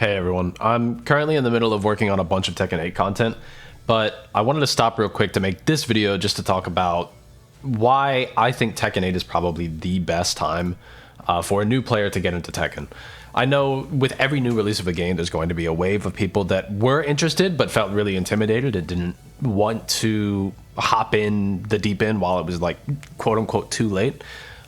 Hey everyone, I'm currently in the middle of working on a bunch of Tekken 8 content, but I wanted to stop real quick to make this video just to talk about why I think Tekken 8 is probably the best time for a new player to get into Tekken. I know with every new release of a game, there's going to be a wave of people that were interested but felt really intimidated and didn't want to hop in the deep end while it was like quote unquote too late.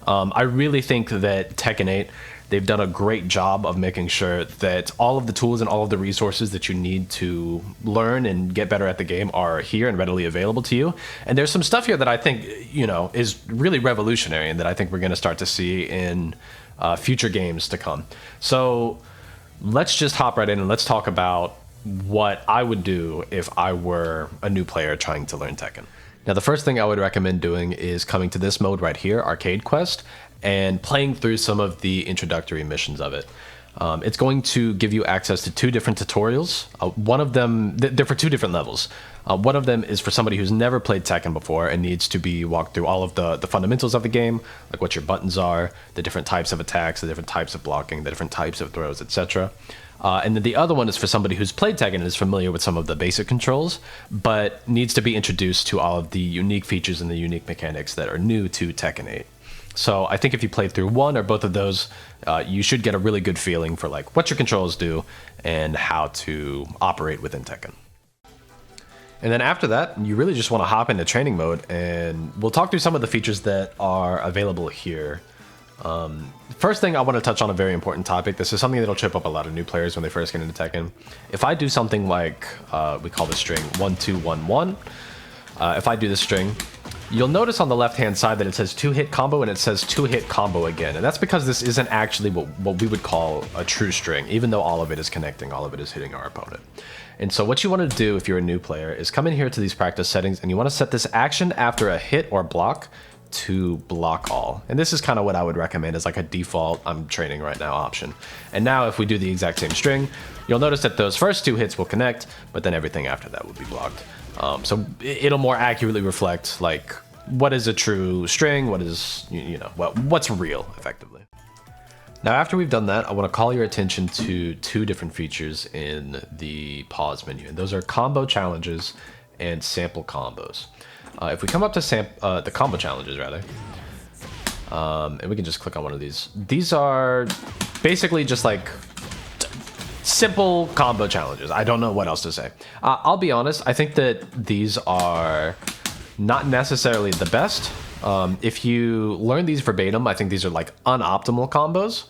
I really think that Tekken 8, they've done a great job of making sure that all of the tools and all of the resources that you need to learn and get better at the game are here and readily available to you. And there's some stuff here that I think, you know, is really revolutionary and that I think we're going to start to see in future games to come. So let's just hop right in and let's talk about what I would do if I were a new player trying to learn Tekken. Now, the first thing I would recommend doing is coming to this mode right here, Arcade Quest, and playing through some of the introductory missions of it. It's going to give you access to two different tutorials. One of them, they're for two different levels. One of them is for somebody who's never played Tekken before and needs to be walked through all of the fundamentals of the game, like what your buttons are, the different types of attacks, the different types of blocking, the different types of throws, etc. And then the other one is for somebody who's played Tekken and is familiar with some of the basic controls, but needs to be introduced to all of the unique features and the unique mechanics that are new to Tekken 8. So I think if you played through one or both of those, you should get a really good feeling for like what your controls do and how to operate within Tekken. And then after that, you really just want to hop into training mode, and we'll talk through some of the features that are available here. First thing I want to touch on a very important topic. This is something that'll trip up a lot of new players when they first get into Tekken. If I do something like, we call this string 1211, if I do this string, you'll notice on the left-hand side that it says 2-hit combo and it says 2-hit combo again. And that's because this isn't actually what we would call a true string, even though all of it is connecting, all of it is hitting our opponent. And so what you want to do if you're a new player is come in here to these practice settings, and you want to set this action after a hit or block to block all. And this is kind of what I would recommend as like a default I'm training right now option. And now if we do the exact same string, you'll notice that those first two hits will connect, but then everything after that will be blocked. So it'll more accurately reflect like what is a true string, what is, you know, what's real effectively. Now, after we've done that, I want to call your attention to two different features in the pause menu, and those are combo challenges and sample combos. If we come up to the combo challenges rather, and we can just click on one of these are basically just like simple combo challenges. I don't know what else to say. I'll be honest, I think that these are not necessarily the best. If you learn these verbatim, I think these are like unoptimal combos,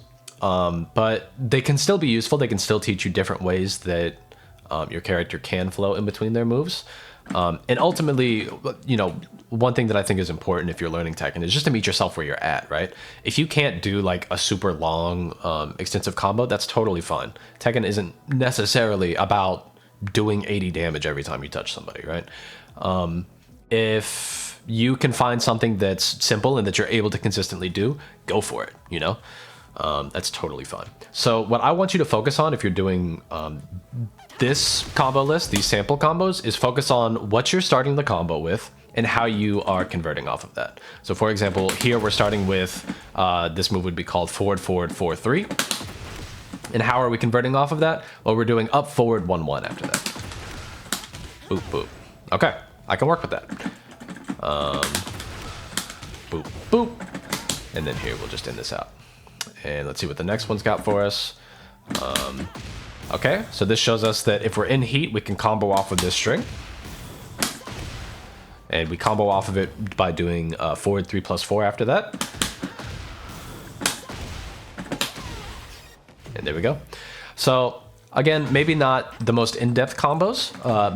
but they can still be useful. They can still teach you different ways that your character can flow in between their moves. And ultimately, you know, one thing that I think is important if you're learning Tekken is just to meet yourself where you're at, right? If you can't do like a super long, extensive combo, that's totally fine. Tekken isn't necessarily about doing 80 damage every time you touch somebody, right? If you can find something that's simple and that you're able to consistently do, go for it, you know? That's totally fine. So what I want you to focus on if you're doing this combo list, these sample combos, is focus on what you're starting the combo with and how you are converting off of that. So for example, here we're starting with, this move would be called forward, forward, 4-3. And how are we converting off of that? Well, we're doing up, forward, 1-1 after that. Boop, boop. Okay, I can work with that. Boop, boop. And then here, we'll just end this out. And let's see what the next one's got for us. Okay, so this shows us that if we're in heat, we can combo off of this string. And we combo off of it by doing forward 3+4 after that. And there we go. So again, maybe not the most in-depth combos,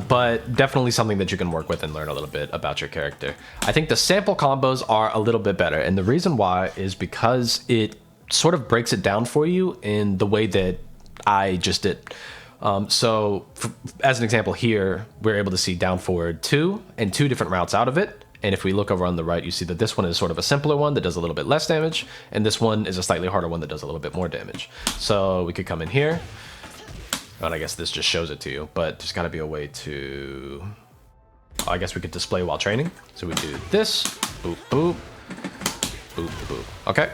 but definitely something that you can work with and learn a little bit about your character. I think the sample combos are a little bit better. And the reason why is because it sort of breaks it down for you in the way that I just did. As an example here, we're able to see down forward 2 and 2 different routes out of it. And if we look over on the right, you see that this one is sort of a simpler one that does a little bit less damage. And this one is a slightly harder one that does a little bit more damage. So we could come in here. And I guess this just shows it to you, but there's got to be a way to, I guess we could display while training. So we do this, boop, boop, boop, boop. Okay.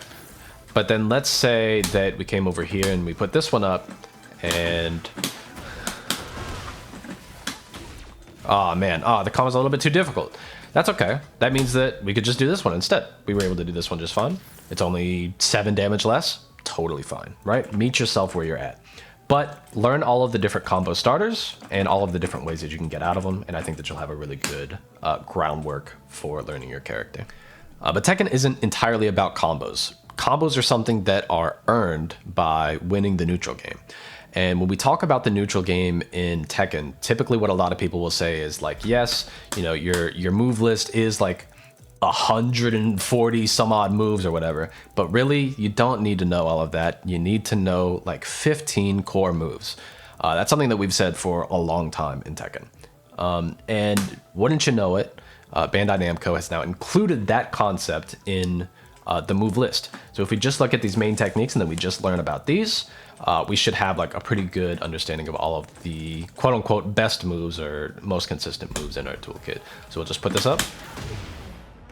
But then let's say that we came over here and we put this one up And oh man, the combo's a little bit too difficult. That's okay. That means that we could just do this one instead. We were able to do this one just fine. It's only 7 damage less. Totally fine, right? Meet yourself where you're at. But learn all of the different combo starters and all of the different ways that you can get out of them. And I think that you'll have a really good groundwork for learning your character. But Tekken isn't entirely about combos. Combos are something that are earned by winning the neutral game. And when we talk about the neutral game in Tekken, typically what a lot of people will say is like, yes, you know, your move list is like 140 some odd moves or whatever, but really you don't need to know all of that. You need to know like 15 core moves. That's something that we've said for a long time in Tekken. And wouldn't you know it, Bandai Namco has now included that concept in the move list. So if we just look at these main techniques and then we just learn about these, we should have like a pretty good understanding of all of the quote-unquote best moves or most consistent moves in our toolkit. So we'll just put this up.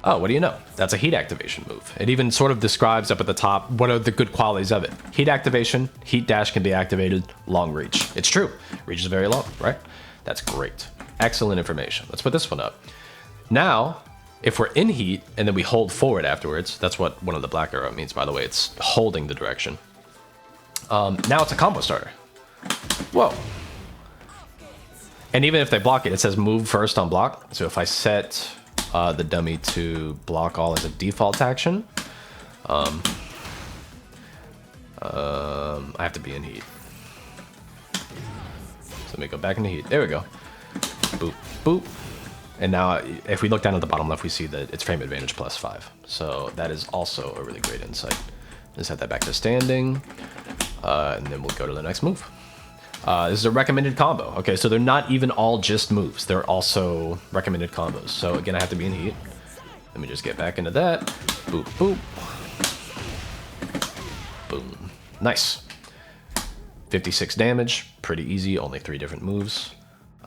Oh, what do you know? That's a heat activation move. It even sort of describes up at the top what are the good qualities of it. Heat activation, heat dash can be activated, long reach. It's true. Reach is very long, right? That's great. Excellent information. Let's put this one up. Now, if we're in heat and then we hold forward afterwards, that's what one of the black arrow means, by the way. It's holding the direction. Now it's a combo starter. Whoa. And even if they block it, it says move first on block. So if I set the dummy to block all as a default action, I have to be in heat. So let me go back into heat. There we go. Boop, boop. And now if we look down at the bottom left, we see that it's frame advantage +5. So that is also a really great insight. Let's set that back to standing. And then we'll go to the next move. This is a recommended combo. Okay, so they're not even all just moves. They're also recommended combos. So again, I have to be in heat. Let me just get back into that. Boop, boop. Boom. Nice. 56 damage. Pretty easy. Only 3 different moves.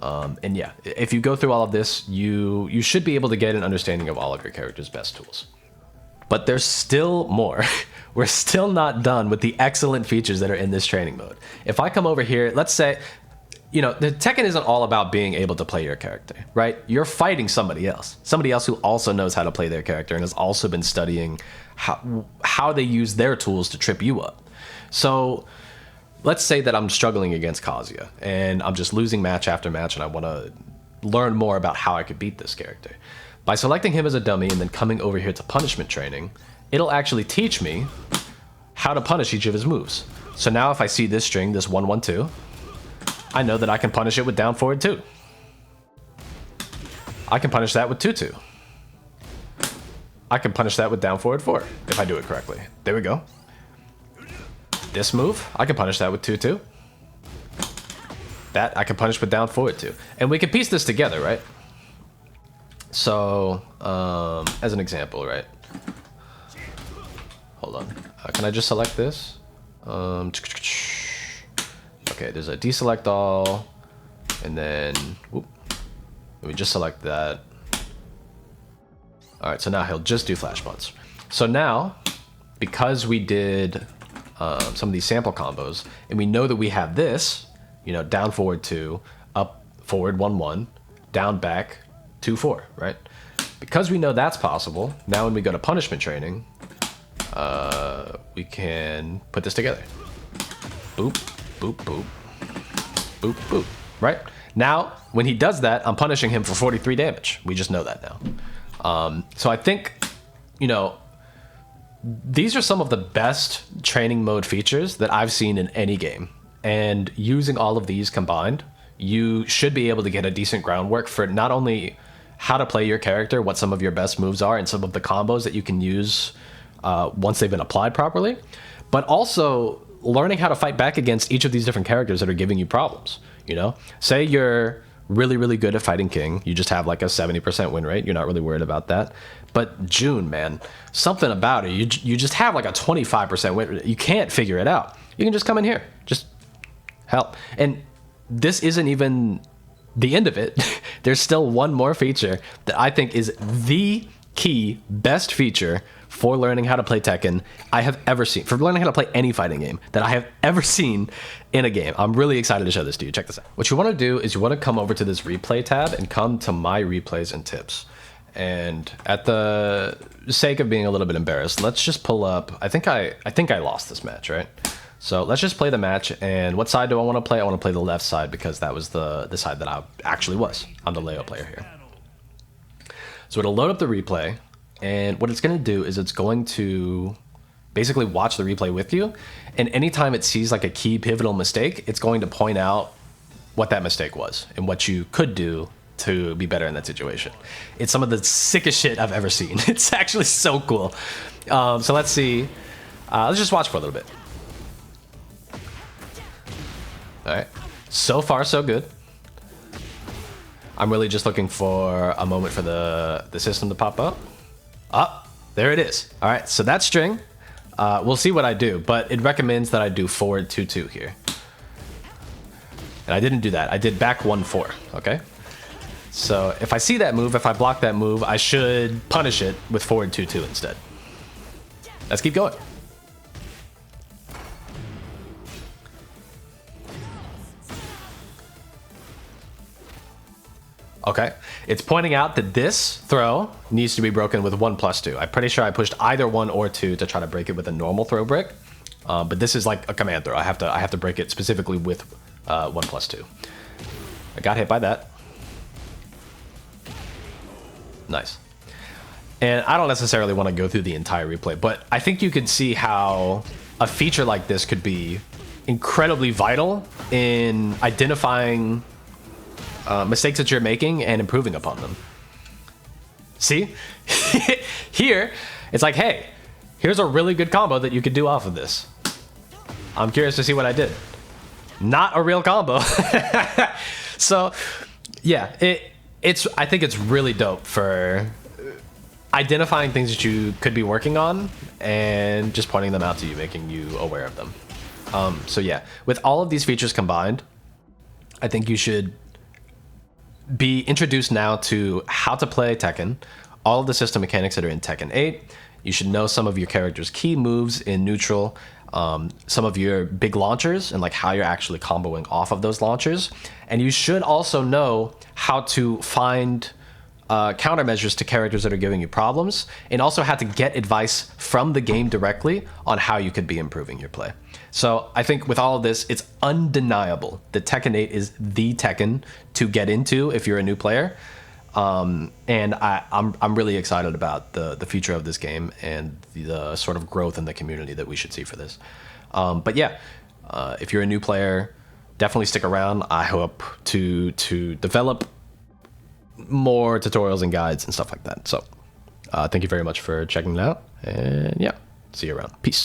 And yeah, if you go through all of this, you should be able to get an understanding of all of your character's best tools. But there's still more. We're still not done with the excellent features that are in this training mode. If I come over here, let's say, you know, the Tekken isn't all about being able to play your character, right? You're fighting somebody else who also knows how to play their character and has also been studying how they use their tools to trip you up. So let's say that I'm struggling against Kazuya and I'm just losing match after match and I want to learn more about how I could beat this character. By selecting him as a dummy and then coming over here to punishment training, it'll actually teach me how to punish each of his moves. So now if I see this string, this 1-1-2, I know that I can punish it with down forward 2. I can punish that with 2-2. I can punish that with down forward 4 if I do it correctly. There we go. This move, I can punish that with 2-2. That I can punish with down forward 2. And we can piece this together, right? So, as an example, right? Hold on. Can I just select this? Okay, there's a deselect all, and then whoop, we just select that. All right, so now he'll just do flash punch. So now, because we did some of these sample combos, and we know that we have this, you know, down forward 2, up forward 1-1, down back 2-4, right? Because we know that's possible, now when we go to punishment training, we can put this together. Boop, boop, boop, boop, boop, right? Now, when he does that, I'm punishing him for 43 damage. We just know that now. So I think, you know, these are some of the best training mode features that I've seen in any game. And using all of these combined, you should be able to get a decent groundwork for not only how to play your character, what some of your best moves are, and some of the combos that you can use once they've been applied properly, but also learning how to fight back against each of these different characters that are giving you problems. You know, say you're really, really good at fighting King. You just have like a 70% win rate. You're not really worried about that. But June, man, something about it. You just have like a 25% win rate. You can't figure it out. You can just come in here. Just help. And this isn't even the end of it. There's still one more feature that I think is the key best feature for learning how to play Tekken I have ever seen, for learning how to play any fighting game that I have ever seen in a game. I'm really excited to show this to you. Check this out. What you want to do is you want to come over to this replay tab and come to my replays and tips. And at the sake of being a little bit embarrassed, let's just pull up. I think I lost this match, right? So let's just play the match. And what side do I want to play? I want to play the left side because that was the side that I actually was. I'm the Leo player here. So it'll load up the replay. And what it's going to do is it's going to basically watch the replay with you. And anytime it sees like a key pivotal mistake, it's going to point out what that mistake was and what you could do to be better in that situation. It's some of the sickest shit I've ever seen. It's actually so cool. So let's see. Let's just watch for a little bit. All right. So far, so good. I'm really just looking for a moment for the system to pop up. Up. There it is. All right. So that string, we'll see what I do, but it recommends that I do forward 2-2 here. And I didn't do that. I did back 1-4. Okay. So if I see that move, if I block that move, I should punish it with forward 2-2 instead. Let's keep going. Okay, it's pointing out that this throw needs to be broken with 1+2. I'm pretty sure I pushed either 1 or 2 to try to break it with a normal throw brick. But this is like a command throw. I have to break it specifically with 1+2. I got hit by that. Nice. And I don't necessarily want to go through the entire replay, but I think you can see how a feature like this could be incredibly vital in identifying mistakes that you're making and improving upon them. See? Here, it's like, hey, here's a really good combo that you could do off of this. I'm curious to see what I did. Not a real combo. So, yeah, I think it's really dope for identifying things that you could be working on and just pointing them out to you, making you aware of them. So yeah, with all of these features combined, I think you should be introduced now to how to play Tekken, all of the system mechanics that are in Tekken 8. You should know some of your character's key moves in neutral, some of your big launchers and like how you're actually comboing off of those launchers. And you should also know how to find countermeasures to characters that are giving you problems, and also how to get advice from the game directly on how you could be improving your play. So I think with all of this, it's undeniable that Tekken 8 is the Tekken to get into if you're a new player. And I'm really excited about the future of this game and the sort of growth in the community that we should see for this. But yeah, if you're a new player, definitely stick around. I hope to develop more tutorials and guides and stuff like that. So thank you very much for checking it out, and yeah, see you around. Peace.